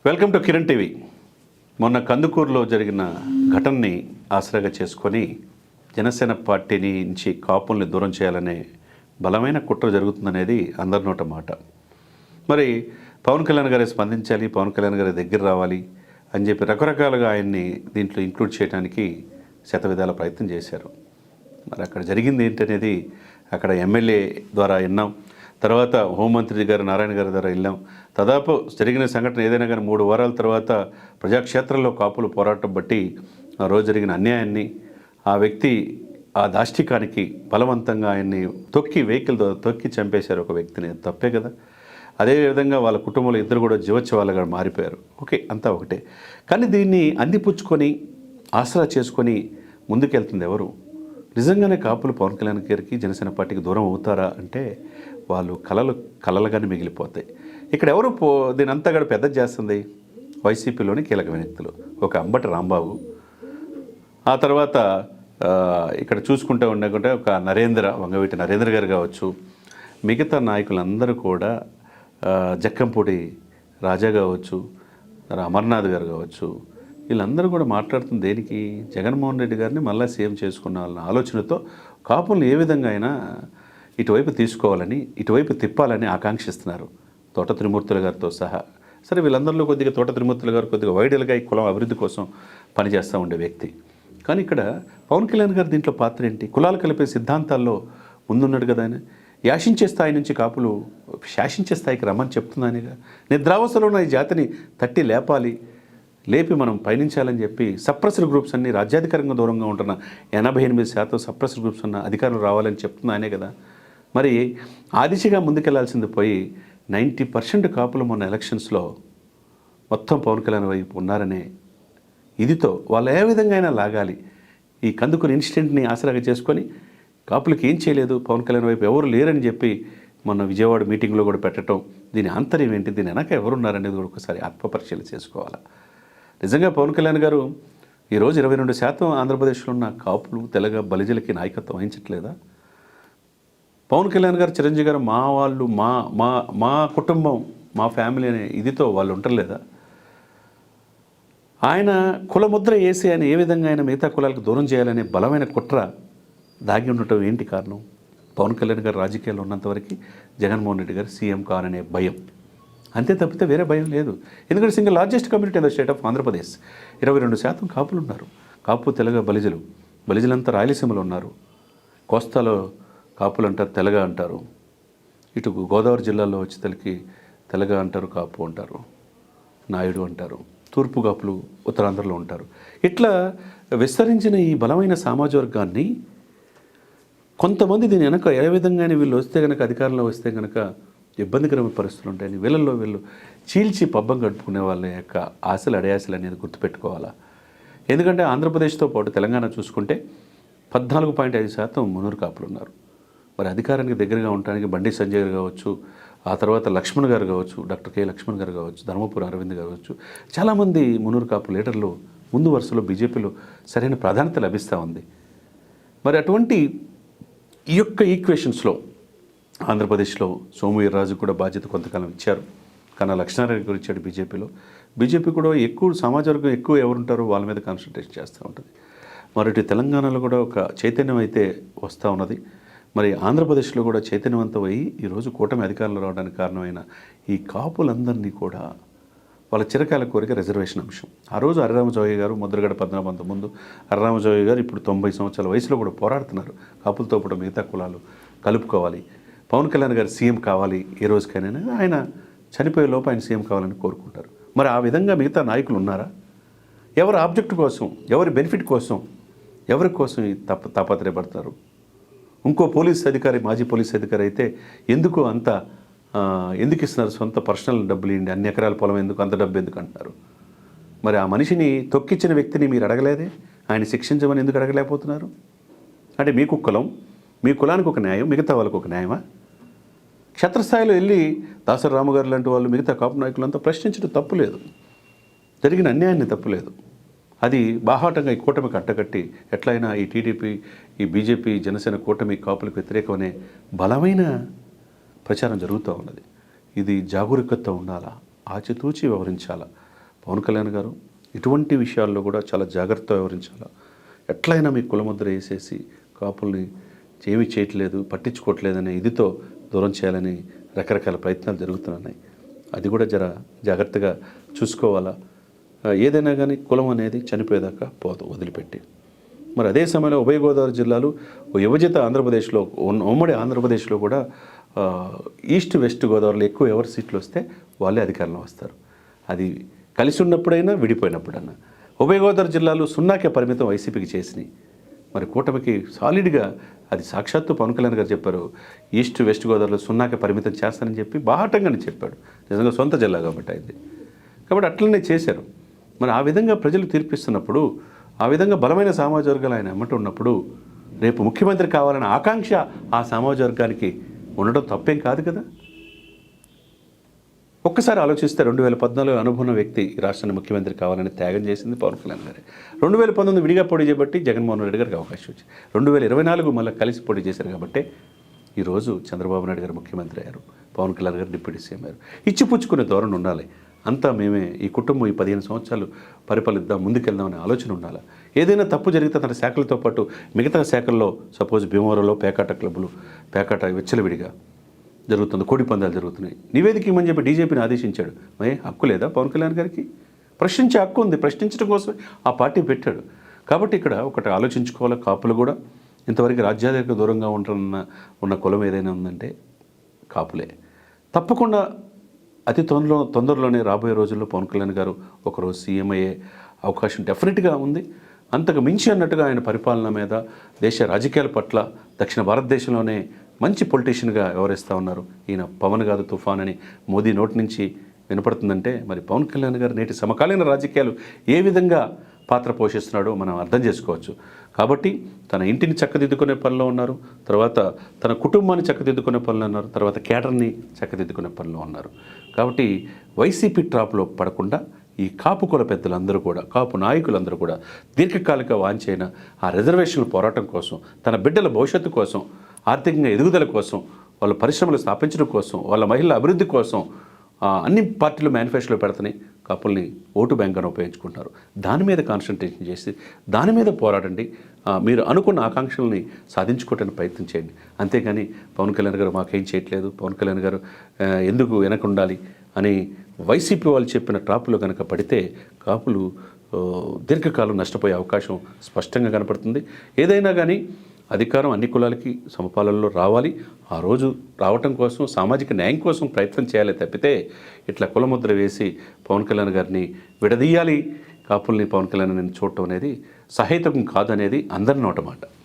Welcome to Kiran TV. మొన్న కందుకూరులో జరిగిన ఘటనని ఆసరాగా చేసుకొని జనసేన పార్టీని నుంచి కాపుల్ని దూరం చేయాలనే బలమైన కుట్ర జరుగుతుందనేది అందరి నోట మాట. మరి పవన్ కళ్యాణ్ గారే స్పందించాలి, పవన్ కళ్యాణ్ గారి దగ్గర రావాలి అని చెప్పి రకరకాలుగా ఆయన్ని దీంట్లో ఇంక్లూడ్ చేయడానికి శతవిధాల ప్రయత్నం చేశారు. మరి అక్కడ జరిగింది ఏంటనేది అక్కడ ఎమ్మెల్యే ద్వారా విన్నాం, తర్వాత హోంమంత్రి గారు నారాయణ గారి ద్వారా వెళ్ళాం. దాదాపు జరిగిన సంఘటన ఏదైనా కానీ 3 వారాల తర్వాత ప్రజాక్షేత్రంలో కాపులు పోరాటం బట్టి ఆ రోజు జరిగిన అన్యాయాన్ని, ఆ వ్యక్తి ఆ దాష్టికానికి బలవంతంగా ఆయన్ని వెహికల్ తొక్కి చంపేశారు ఒక వ్యక్తిని. తప్పే కదా. అదేవిధంగా వాళ్ళ కుటుంబంలో ఇద్దరు కూడా జీవోత్సవాలుగా మారిపోయారు. ఓకే, అంతా ఒకటే. కానీ దీన్ని అందిపుచ్చుకొని ఆసరా చేసుకొని ముందుకెళ్తుంది ఎవరు? నిజంగానే కాపులు పవన్ కళ్యాణ్ గారికి జనసేన పార్టీకి దూరం అవుతారా అంటే వాళ్ళు కలలుగానే మిగిలిపోతాయి. ఇక్కడ ఎవరు దీని అంతా కూడా పెద్ద చేస్తుంది? వైసీపీలోని కీలక వ్యక్తులు. ఒక అంబటి రాంబాబు, ఆ తర్వాత ఇక్కడ చూసుకుంటూ ఉండకుంటే ఒక వంగవీటి నరేంద్ర గారు కావచ్చు, మిగతా నాయకులందరూ కూడా జక్కంపూడి రాజా కావచ్చు, అమర్నాథ్ గారు కావచ్చు, వీళ్ళందరూ కూడా మాట్లాడుతున్న దేనికి? జగన్మోహన్ రెడ్డి గారిని మళ్ళీ సీఎం చేసుకున్న వాళ్ళ ఆలోచనతో కాపులను ఏ విధంగా అయినా ఇటువైపు తీసుకోవాలని, ఇటువైపు తిప్పాలని ఆకాంక్షిస్తున్నారు. తోట త్రిమూర్తుల గారితో సహా. సరే, వీళ్ళందరిలో కొద్దిగా తోట త్రిమూర్తుల గారు కొద్దిగా వైడల్గా ఈ కులం అభివృద్ధి కోసం పనిచేస్తూ ఉండే వ్యక్తి. కానీ ఇక్కడ పవన్ కళ్యాణ్ గారు దీంట్లో పాత్ర ఏంటి? కులాలు కలిపే సిద్ధాంతాల్లో ముందున్నాడు కదా ఆయన. యాశించే స్థాయి నుంచి కాపులు శాసించే స్థాయికి రమ్మని చెప్తున్నానుగా. నిద్రావస్థలో ఉన్న ఈ జాతిని తట్టి లేపి మనం పయనించాలని చెప్పి సప్రెసర్ గ్రూప్స్ అన్ని రాజ్యాధికారంగా దూరంగా ఉంటున్న 88% సప్రెసర్ గ్రూప్స్ ఉన్న అధికారులు రావాలని చెప్తున్నానే కదా. మరి ఆ దిశగా ముందుకెళ్లాల్సింది పోయి 90% కాపులు మొన్న ఎలక్షన్స్లో మొత్తం పవన్ కళ్యాణ్ వైపు ఉన్నారనే ఇదితో వాళ్ళు ఏ విధంగా అయినా లాగాలి. ఈ కందుకూరు ఇన్సిడెంట్ని ఆసరాగా చేసుకొని కాపులకి ఏం చేయలేదు, పవన్ కళ్యాణ్ వైపు ఎవరు లేరని చెప్పి మొన్న విజయవాడ మీటింగ్లో కూడా పెట్టడం, దీని ఆంతర్యం ఏంటి, దీని వెనక ఎవరున్నారనేది కూడా ఒకసారి ఆత్మపరిశీలన చేసుకోవాలి. నిజంగా పవన్ కళ్యాణ్ గారు ఈరోజు 22% ఆంధ్రప్రదేశ్లో ఉన్న కాపులు, తెలగ, బలిజలకి నాయకత్వం వహించట్లేదా? పవన్ కళ్యాణ్ గారు, చిరంజీవి గారు మా వాళ్ళు, మా మా మా కుటుంబం, మా ఫ్యామిలీ అనే ఇదితో వాళ్ళు ఉండలేదా? ఆయన కులముద్ర వేసి ఆయన ఏ విధంగా ఆయన మిగతా కులాలకు దూరం చేయాలనే బలమైన కుట్ర దాగి ఉండటం ఏంటి కారణం? పవన్ కళ్యాణ్ గారు రాజకీయాల్లో ఉన్నంతవరకు జగన్మోహన్ రెడ్డి గారు సీఎం కావాలనే భయం, అంతే తప్పితే వేరే భయం లేదు. ఎందుకంటే single largest community in the state of Andhra Pradesh. 22% కాపులు ఉన్నారు. కాపు, తెలగ, బలిజలంతా రాయలసీమలో ఉన్నారు. కోస్తాలో కాపులు అంటారు, తెలగ అంటారు. ఇటు గోదావరి జిల్లాలో వచ్చేతలకి తెలగ అంటారు, కాపు అంటారు, నాయుడు అంటారు. తూర్పు కాపులు ఉత్తరాంధ్రలో ఉంటారు. ఇట్లా విస్తరించిన ఈ బలమైన సామాజిక వర్గాన్ని కొంతమంది దీని వెనక ఏ విధంగానే వీళ్ళు వస్తే కనుక, అధికారంలో వస్తే కనుక ఇబ్బందికరమైన పరిస్థితులు ఉంటాయని వీళ్ళు చీల్చి పబ్బం గడుపుకునే వాళ్ళ యొక్క ఆశలు, అడయాశలు అనేది గుర్తుపెట్టుకోవాలా. ఎందుకంటే ఆంధ్రప్రదేశ్తో పాటు తెలంగాణ చూసుకుంటే 14.5% మునూరు కాపులు ఉన్నారు. మరి అధికారానికి దగ్గరగా ఉండడానికి బండి సంజయ్ గారు కావచ్చు, ఆ తర్వాత లక్ష్మణ్ గారు కావచ్చు, డాక్టర్ కె లక్ష్మణ్ గారు కావచ్చు, ధర్మపురి అరవింద్ కావచ్చు, చాలామంది మునూరు కాపు లీడర్లు ముందు వరుసలో బీజేపీలో సరైన ప్రాధాన్యత లభిస్తూ ఉంది. మరి అటువంటి ఈ యొక్క ఈక్వేషన్స్లో ఆంధ్రప్రదేశ్లో సోము వీర్రాజు కూడా బాధ్యత కొంతకాలం ఇచ్చారు. కన్నా లక్ష్మణారెడ్డి గారు ఇచ్చాడు బీజేపీ కూడా ఎక్కువ సమాజ వర్గం ఎక్కువ ఎవరుంటారో వాళ్ళ మీద కాన్సన్ట్రేట్ చేస్తూ ఉంటుంది. మరొకటి తెలంగాణలో కూడా ఒక చైతన్యం అయితే వస్తూ ఉన్నది. మరి ఆంధ్రప్రదేశ్లో కూడా చైతన్యవంతం అయ్యి ఈరోజు కూటమి అధికారంలో రావడానికి కారణమైన ఈ కాపులందరినీ కూడా వాళ్ళ చిరకాల కోరిక రిజర్వేషన్ అంశం. ఆ రోజు హరిరామజోగి గారు, ముద్రగడ పద్మనాభం ముందు హరిరామజోగి గారు ఇప్పుడు 90 సంవత్సరాల వయసులో కూడా పోరాడుతున్నారు. కాపులతో పాటు మిగతా కులాలు కలుపుకోవాలి, పవన్ కళ్యాణ్ గారు సీఎం కావాలి ఏ రోజుకైనా. ఆయన చనిపోయే లోపు ఆయన సీఎం కావాలని కోరుకుంటారు. మరి ఆ విధంగా మిగతా నాయకులు ఉన్నారా? ఎవరి ఆబ్జెక్ట్ కోసం, ఎవరి బెనిఫిట్ కోసం, ఎవరి కోసం తాపత్రయపడతారు? ఇంకో మాజీ పోలీస్ అధికారి అయితే ఎందుకు ఇస్తున్నారు? సొంత పర్సనల్ డబ్బులు ఇవ్వండి, అన్ని ఎకరాల పొలం ఎందుకు, అంత డబ్బు ఎందుకు అంటారు? మరి ఆ మనిషిని తొక్కిచ్చిన వ్యక్తిని మీరు అడగలేదే? ఆయన శిక్షించమని ఎందుకు అడగలేకపోతున్నారు? అంటే మీకు కులం, మీ కులానికి ఒక న్యాయం, మిగతా వాళ్ళకు ఒక న్యాయమా? క్షేత్రస్థాయిలో వెళ్ళి దాసరి రామగారు లాంటి వాళ్ళు, మిగతా కాపు నాయకులంతా ప్రశ్నించడం తప్పులేదు, జరిగిన అన్యాయాన్ని తప్పులేదు. అది బాహాటంగా ఈ కూటమికి అట్టకట్టి ఎట్లయినా ఈ టీడీపీ, ఈ బీజేపీ, జనసేన కూటమి కాపులకు వ్యతిరేకమనే బలమైన ప్రచారం జరుగుతూ ఉన్నది. ఇది జాగరూకత ఉండాలా, ఆచితూచి వ్యవహరించాలా. పవన్ కళ్యాణ్ గారు ఇటువంటి విషయాల్లో కూడా చాలా జాగ్రత్తగా వ్యవహరించాలి. ఎట్లయినా మీ కులముద్ర వేసేసి కాపుల్ని ఏమీ చేయట్లేదు, పట్టించుకోవట్లేదనే ఇదితో దూరం చేయాలని రకరకాల ప్రయత్నాలు జరుగుతున్నాయి. అది కూడా జాగ్రత్తగా చూసుకోవాలా. ఏదైనా కానీ కులం అనేది చనిపోయేదాకా పోదు వదిలిపెట్టి. మరి అదే సమయంలో ఉభయ గోదావరి జిల్లాలు విభజిత ఆంధ్రప్రదేశ్లో ఉమ్మడి ఆంధ్రప్రదేశ్లో కూడా ఈస్ట్ వెస్ట్ గోదావరిలో ఎక్కువ ఎవరి సీట్లు వస్తే వాళ్ళే అధికారంలో వస్తారు. అది కలిసి ఉన్నప్పుడైనా విడిపోయినప్పుడైనా. ఉభయ గోదావరి జిల్లాలు సున్నాకే పరిమితం వైసీపీకి చేసినాయి. మరి కూటమికి సాలిడ్గా అది సాక్షాత్తు పవన్ కళ్యాణ్ గారు చెప్పారు, ఈస్ట్ వెస్ట్ గోదావరిలో సున్నాకే పరిమితం చేస్తానని చెప్పి బాహటంగానే చెప్పాడు. నిజంగా సొంత జిల్లా కాబట్టి అయింది. కాబట్టి అట్లనే చేశారు. మరి ఆ విధంగా ప్రజలు తీర్పిస్తున్నప్పుడు, ఆ విధంగా బలమైన సామాజిక వర్గాలు ఆయన ఎమ్మటి ఉన్నప్పుడు రేపు ముఖ్యమంత్రి కావాలనే ఆకాంక్ష ఆ సామాజిక వర్గానికి ఉండడం తప్పేం కాదు కదా. ఒక్కసారి ఆలోచిస్తే 2014 అనుభవం వ్యక్తి ఈ రాష్ట్రాన్ని ముఖ్యమంత్రి కావాలని త్యాగం చేసింది పవన్ కళ్యాణ్ గారే. 2019 విడిగా పోటీ చేయబట్టి జగన్మోహన్ రెడ్డి గారికి అవకాశం వచ్చింది. 2024 మళ్ళీ కలిసి పోటీ చేశారు కాబట్టి ఈరోజు చంద్రబాబు నాయుడు గారు ముఖ్యమంత్రి అయ్యారు, పవన్ కళ్యాణ్ గారు డిప్యూటీ సీఎం అయ్యారు. ఇచ్చిపుచ్చుకునే ధోరణి ఉండాలి. అంతా మేమే ఈ కుటుంబం ఈ 15 సంవత్సరాలు పరిపాలిద్దాం, ముందుకెళ్దామనే ఆలోచన ఉండాలి. ఏదైనా తప్పు జరిగితే తన శాఖలతో పాటు మిగతా శాఖల్లో సపోజ్ భీమవరంలో పేకాట క్లబ్బులు, పేకాట విచ్చలవిడిగా జరుగుతుంది, కోడి పందాలు జరుగుతున్నాయి, నివేదిక ఇమ్మని చెప్పి డీజీపీని ఆదేశించాడు. హక్కు లేదా పవన్ కళ్యాణ్ గారికి? ప్రశ్నించే హక్కు ఉంది. ప్రశ్నించడం కోసం ఆ పార్టీ పెట్టాడు. కాబట్టి ఇక్కడ ఒకటి ఆలోచించుకోవాలి. కాపులు కూడా ఇంతవరకు రాజ్యాధిక దూరంగా ఉన్న కులం ఏదైనా ఉందంటే కాపులే. తప్పకుండా అతి తొందరలోనే రాబోయే రోజుల్లో పవన్ కళ్యాణ్ గారు ఒకరోజు సీఎం అయ్యే అవకాశం డెఫినెట్గా ఉంది. అంతకు మించి అన్నట్టుగా ఆయన పరిపాలన మీద, దేశ రాజకీయాల పట్ల దక్షిణ భారతదేశంలోనే మంచి పొలిటీషియన్గా వ్యవహరిస్తూ ఉన్నారు. ఈయన పవన్ కాదు తుఫాన్ అని మోదీ నోటి నుంచి వినపడుతుందంటే మరి పవన్ కళ్యాణ్ గారు నేటి సమకాలీన రాజకీయాలు ఏ విధంగా పాత్ర పోషిస్తున్నాడో మనం అర్థం చేసుకోవచ్చు. కాబట్టి తన ఇంటిని చక్కదిద్దుకునే పనిలో ఉన్నారు, తర్వాత తన కుటుంబాన్ని చక్కదిద్దుకునే పనిలో ఉన్నారు, తర్వాత కేడర్ని చక్కదిద్దుకునే పనిలో ఉన్నారు. కాబట్టి వైసీపీ ట్రాప్లో పడకుండా ఈ కాపు కుల పెద్దలందరూ కూడా, కాపు నాయకులందరూ కూడా దీర్ఘకాలిక వాంఛైన ఆ రిజర్వేషన్ల పోరాటం కోసం, తన బిడ్డల భవిష్యత్తు కోసం, ఆర్థికంగా ఎదుగుదల కోసం, వాళ్ళ పరిశ్రమలు స్థాపించడం కోసం, వాళ్ళ మహిళల అభివృద్ధి కోసం అన్ని పార్టీలు మేనిఫెస్టోలో పెడుతున్నాయి. కాపుల్ని ఓటు బ్యాంక్గా ఉపయోగించుకుంటారు. దాని మీద కాన్సన్ట్రేషన్ చేసి దాని మీద పోరాడండి. మీరు అనుకున్న ఆకాంక్షల్ని సాధించుకోవడానికి ప్రయత్నం చేయండి. అంతేగాని పవన్ కళ్యాణ్ గారు మాకేం చేయట్లేదు, పవన్ కళ్యాణ్ గారు ఎందుకు వెనక ఉండాలి అని వైసీపీ వాళ్ళు చెప్పిన ట్రాప్లో కనుక పడితే కాపులు దీర్ఘకాలం నష్టపోయే అవకాశం స్పష్టంగా కనపడుతుంది. ఏదైనా కానీ అధికారం అన్ని కులాలకి సమపాలనలో రావాలి. ఆ రోజు రావటం కోసం, సామాజిక న్యాయం కోసం ప్రయత్నం చేయాలి తప్పితే ఇట్లా కులముద్ర వేసి పవన్ కళ్యాణ్ గారిని విడదీయాలి, కాపుల్ని పవన్ కళ్యాణ్ చూడటం అనేది సహేతుకం కాదనేది అందరి నోట మాట.